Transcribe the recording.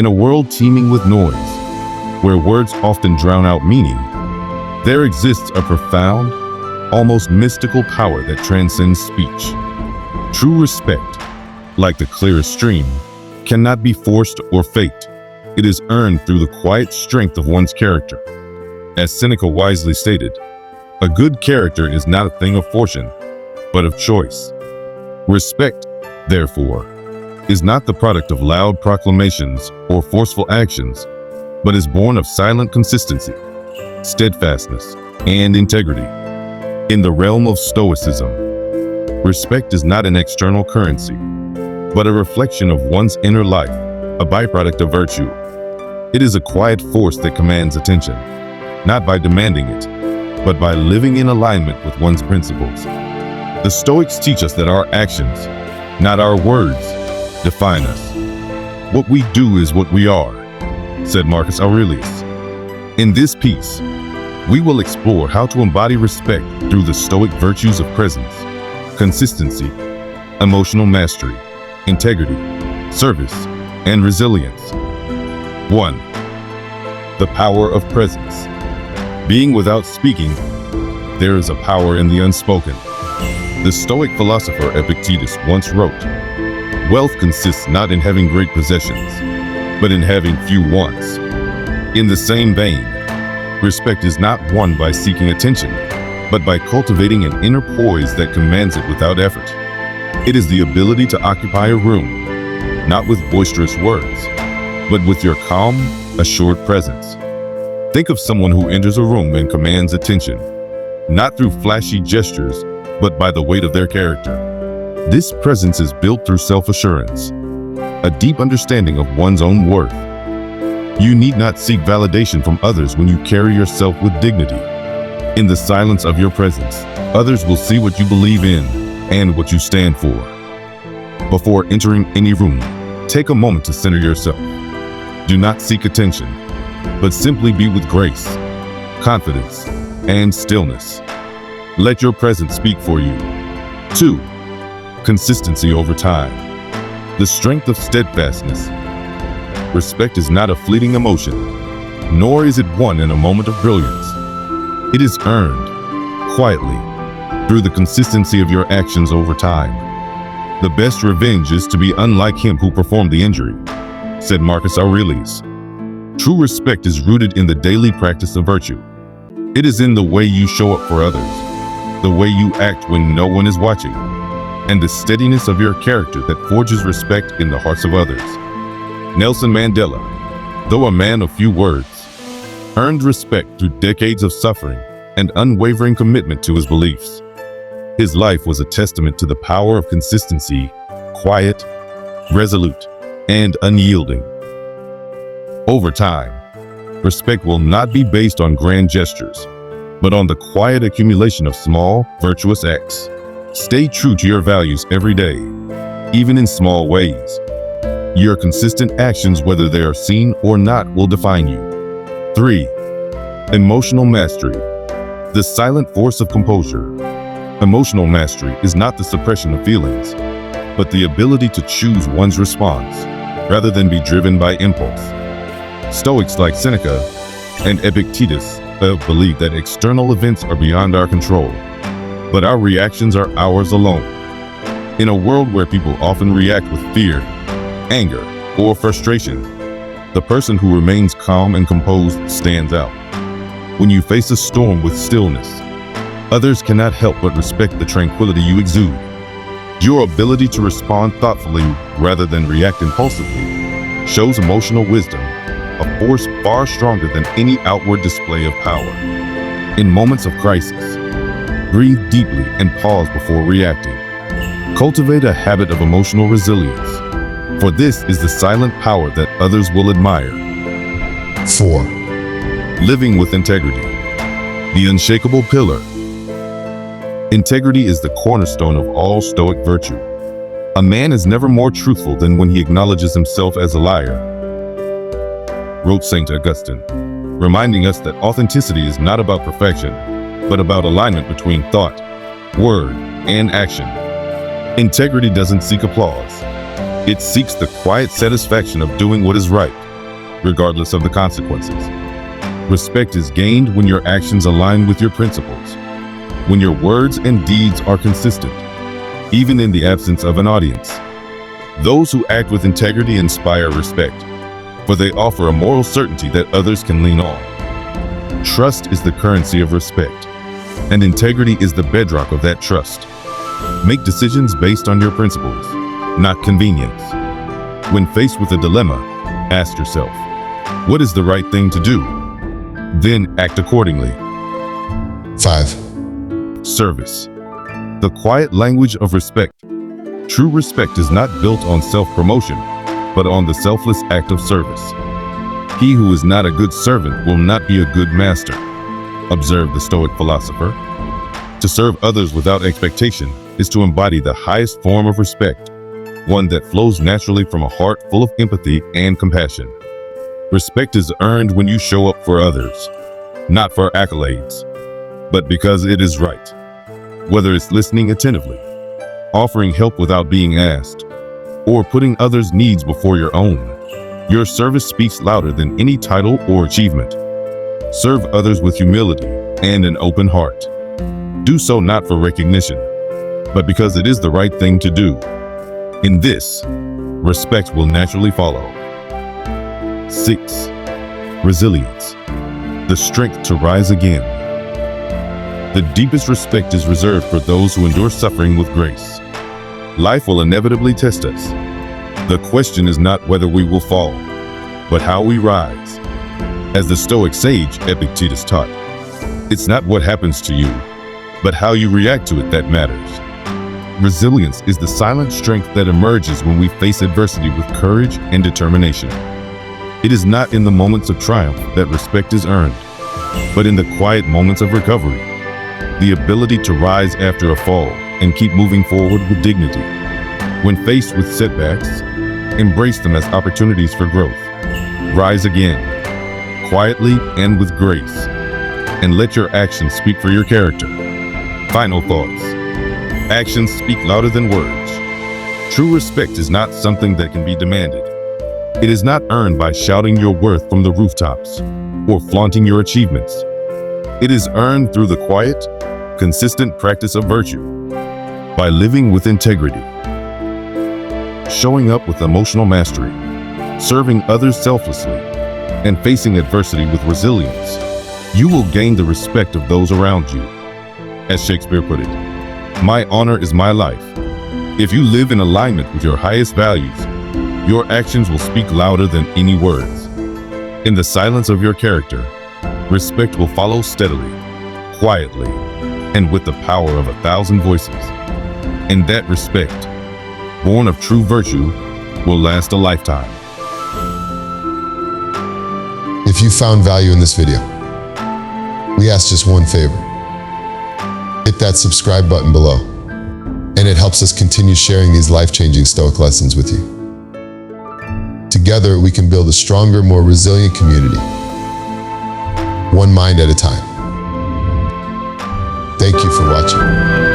In a world teeming with noise, where words often drown out meaning, there exists a profound, almost mystical power that transcends speech. True respect, like the clearest stream, cannot be forced or faked. It is earned through the quiet strength of one's character. As Seneca wisely stated, a good character is not a thing of fortune, but of choice. Respect, therefore, is not the product of loud proclamations or forceful actions, but is born of silent consistency, steadfastness, and integrity. In the realm of Stoicism, respect is not an external currency, but a reflection of one's inner life, a byproduct of virtue. It is a quiet force that commands attention, not by demanding it, but by living in alignment with one's principles. The Stoics teach us that our actions, not our words, define us. What we do is what we are, said Marcus Aurelius. In this piece, we will explore how to embody respect through the Stoic virtues of presence, consistency, emotional mastery, integrity, service, and resilience. 1. The power of presence. Being without speaking, there is a power in the unspoken. The Stoic philosopher Epictetus once wrote, "Wealth consists not in having great possessions, but in having few wants." In the same vein, respect is not won by seeking attention, but by cultivating an inner poise that commands it without effort. It is the ability to occupy a room, not with boisterous words, but with your calm, assured presence. Think of someone who enters a room and commands attention, not through flashy gestures, but by the weight of their character. This presence is built through self-assurance, a deep understanding of one's own worth. You need not seek validation from others when you carry yourself with dignity. In the silence of your presence, others will see what you believe in and what you stand for. Before entering any room, take a moment to center yourself. Do not seek attention, but simply be with grace, confidence, and stillness. Let your presence speak for you. 2. Consistency over time. The strength of steadfastness. Respect is not a fleeting emotion, nor is it won in a moment of brilliance. It is earned, quietly, through the consistency of your actions over time. The best revenge is to be unlike him who performed the injury, said Marcus Aurelius. True respect is rooted in the daily practice of virtue. It is in the way you show up for others, the way you act when no one is watching, and the steadiness of your character that forges respect in the hearts of others. Nelson Mandela, though a man of few words, earned respect through decades of suffering and unwavering commitment to his beliefs. His life was a testament to the power of consistency, quiet, resolute, and unyielding. Over time, respect will not be based on grand gestures, but on the quiet accumulation of small, virtuous acts. Stay true to your values every day, even in small ways. Your consistent actions, whether they are seen or not, will define you. 3. Emotional mastery. The silent force of composure. Emotional mastery is not the suppression of feelings, but the ability to choose one's response, rather than be driven by impulse. Stoics like Seneca and Epictetus believe that external events are beyond our control, but our reactions are ours alone. In a world where people often react with fear, anger, or frustration, the person who remains calm and composed stands out. When you face a storm with stillness, others cannot help but respect the tranquility you exude. Your ability to respond thoughtfully rather than react impulsively shows emotional wisdom, a force far stronger than any outward display of power. In moments of crisis, breathe deeply and pause before reacting. Cultivate a habit of emotional resilience, for this is the silent power that others will admire. 4. Living with integrity. The unshakable pillar. Integrity is the cornerstone of all Stoic virtue. A man is never more truthful than when he acknowledges himself as a liar, wrote St. Augustine, reminding us that authenticity is not about perfection, but about alignment between thought, word, and action. Integrity doesn't seek applause. It seeks the quiet satisfaction of doing what is right, regardless of the consequences. Respect is gained when your actions align with your principles, when your words and deeds are consistent, even in the absence of an audience. Those who act with integrity inspire respect, for they offer a moral certainty that others can lean on. Trust is the currency of respect, and integrity is the bedrock of that trust. Make decisions based on your principles, not convenience. When faced with a dilemma, ask yourself, what is the right thing to do? Then act accordingly. 5. Service. The quiet language of respect. True respect is not built on self-promotion, but on the selfless act of service. He who is not a good servant will not be a good master, observed the Stoic philosopher. To serve others without expectation is to embody the highest form of respect, one that flows naturally from a heart full of empathy and compassion. Respect is earned when you show up for others, not for accolades, but because it is right. Whether it's listening attentively, offering help without being asked, or putting others' needs before your own, your service speaks louder than any title or achievement. Serve others with humility and an open heart. Do so not for recognition, but because it is the right thing to do. In this, respect will naturally follow. 6. Resilience. The strength to rise again. The deepest respect is reserved for those who endure suffering with grace. Life will inevitably test us. The question is not whether we will fall, but how we rise. As the Stoic sage Epictetus taught, it's not what happens to you, but how you react to it that matters. Resilience is the silent strength that emerges when we face adversity with courage and determination. It is not in the moments of triumph that respect is earned, but in the quiet moments of recovery. The ability to rise after a fall and keep moving forward with dignity. When faced with setbacks, embrace them as opportunities for growth. Rise again, quietly and with grace, and let your actions speak for your character. Final thoughts. Actions speak louder than words. True respect is not something that can be demanded. It is not earned by shouting your worth from the rooftops or flaunting your achievements. It is earned through the quiet, consistent practice of virtue, by living with integrity, showing up with emotional mastery, serving others selflessly, and facing adversity with resilience. You will gain the respect of those around you. As Shakespeare put it, my honor is my life. If you live in alignment with your highest values, your actions will speak louder than any words. In the silence of your character, respect will follow steadily, quietly, and with the power of 1,000 voices. And that respect, born of true virtue, will last a lifetime. If you found value in this video, we ask just one favor. Hit that subscribe button below, and it helps us continue sharing these life-changing Stoic lessons with you. Together, we can build a stronger, more resilient community, one mind at a time. Thank you for watching.